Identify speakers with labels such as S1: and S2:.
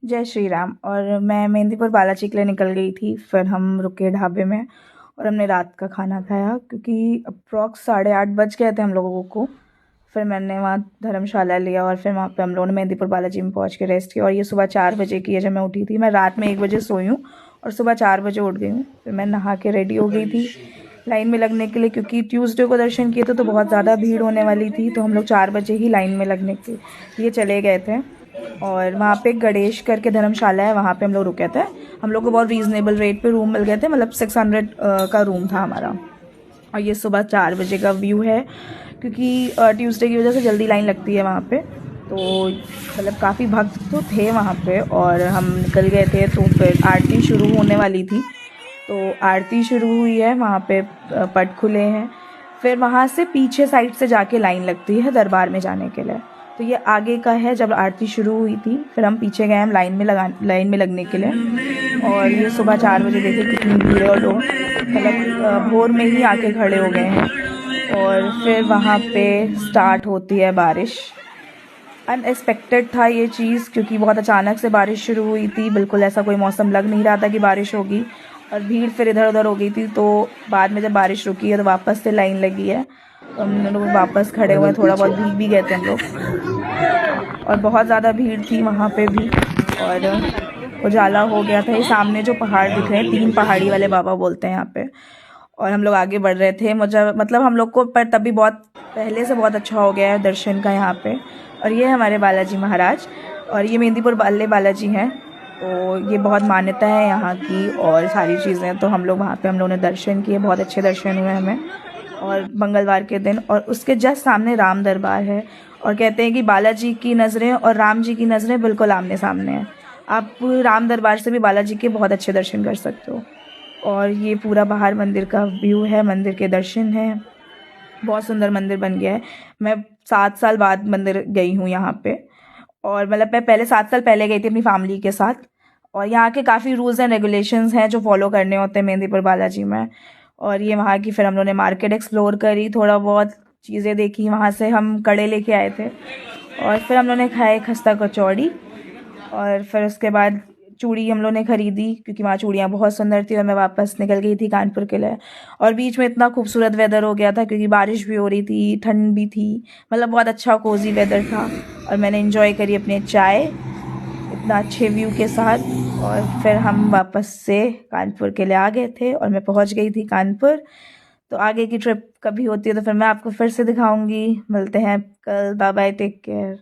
S1: जय श्री राम। और मैं मेहंदीपुर बालाजी के लिए निकल गई थी। फिर हम रुके ढाबे में और हमने रात का खाना खाया क्योंकि अप्रॉक्स 8:30 बज गए थे हम लोगों को। फिर मैंने वहाँ धर्मशाला लिया और फिर वहाँ पे हम लोगों ने मेहंदीपुर बालाजी में पहुँच के रेस्ट किया। और ये सुबह 4 बजे की है जब मैं उठी थी। मैं रात में 1 बजे सोई हूँ और सुबह 4 बजे उठ गई हूँ। फिर मैं नहा के रेडी हो गई थी लाइन में लगने के लिए, क्योंकि ट्यूसडे को दर्शन किए थे तो बहुत ज़्यादा भीड़ होने वाली थी। तो हम लोग 4 बजे ही लाइन में लगने के लिए चले गए थे। और वहाँ पे गणेश करके धर्मशाला है, वहाँ पे हम लोग रुके थे। हम लोग को बहुत रीज़नेबल रेट पे रूम मिल गए थे, मतलब 600 का रूम था हमारा। और ये सुबह 4 बजे का व्यू है, क्योंकि ट्यूसडे की वजह से जल्दी लाइन लगती है वहाँ पे। तो मतलब काफ़ी भक्त तो थे वहाँ पे और हम निकल गए थे। तो फिर आरती शुरू होने वाली थी, तो आरती शुरू हुई है। वहाँ पे पट खुले हैं। फिर वहाँ से पीछे साइड से जाके लाइन लगती है दरबार में जाने के लिए। तो ये आगे का है जब आरती शुरू हुई थी। फिर हम पीछे गए हम लाइन में लगने के लिए। और ये सुबह 4 बजे देखिए कितनी भीड़ है और लोग मतलब भोर में ही आके खड़े हो गए हैं। और फिर वहाँ पे स्टार्ट होती है बारिश। अनएक्सपेक्टेड था ये चीज़, क्योंकि बहुत अचानक से बारिश शुरू हुई थी। बिल्कुल ऐसा कोई मौसम लग नहीं रहा था कि बारिश होगी। और भीड़ फिर इधर उधर हो गई थी। तो बाद में जब बारिश रुकी है तो वापस से लाइन लगी है। तो हम लोग वापस खड़े हुए, थोड़ा बहुत भीग भी गए थे हम लोग। और बहुत ज़्यादा भीड़ थी वहाँ पे भी। और उजाला हो गया था। ये सामने जो पहाड़ दिख रहे हैं, 3 पहाड़ी वाले बाबा बोलते हैं यहाँ पे। और हम लोग आगे बढ़ रहे थे। मुझे मतलब हम लोग को पर तभी बहुत पहले से बहुत अच्छा हो गया है दर्शन का यहाँ पे। और ये हमारे बालाजी महाराज, और ये मेहंदीपुर वाले बालाजी हैं। तो ये बहुत मान्यता है यहाँ की और सारी चीज़ें। तो हम लोग वहाँ पे हम लोगों ने दर्शन किए, बहुत अच्छे दर्शन हुए हमें। और मंगलवार के दिन, और उसके जस्ट सामने राम दरबार है। और कहते हैं कि बालाजी की नज़रें और राम जी की नज़रें बिल्कुल आमने सामने हैं। आप राम दरबार से भी बालाजी के बहुत अच्छे दर्शन कर सकते हो। और ये पूरा बाहर मंदिर का व्यू है, मंदिर के दर्शन हैं। बहुत सुंदर मंदिर बन गया है। मैं 7 साल बाद मंदिर गई हूँ यहाँ पे। और मतलब मैं पहले 7 साल पहले गई थी अपनी फैमिली के साथ। और यहाँ के काफ़ी रूल्स एंड रेगुलेशंस हैं जो फॉलो करने होते हैं मेहंदीपुर बालाजी में। और ये वहाँ की, फिर हम लोगों ने मार्केट एक्सप्लोर करी, थोड़ा बहुत चीज़ें देखी। वहाँ से हम कड़े लेके आए थे और फिर हम लोगों ने खाए खस्ता कचौड़ी। और फिर उसके बाद चूड़ी हम लोगों ने खरीदी, क्योंकि वहाँ चूड़ियाँ बहुत सुंदर थी। और मैं वापस निकल गई थी कानपुर के लिए। और बीच में इतना खूबसूरत वेदर हो गया था, क्योंकि बारिश भी हो रही थी, ठंड भी थी, मतलब बहुत अच्छा कोजी वेदर था। और मैंने एंजॉय करी अपने चाय इतना अच्छे व्यू के साथ। और फिर हम वापस से कानपुर के लिए आ गए थे और मैं पहुंच गई थी कानपुर। तो आगे की ट्रिप कभी होती है तो फिर मैं आपको फिर से दिखाऊंगी। मिलते हैं कल। Bye bye, take care.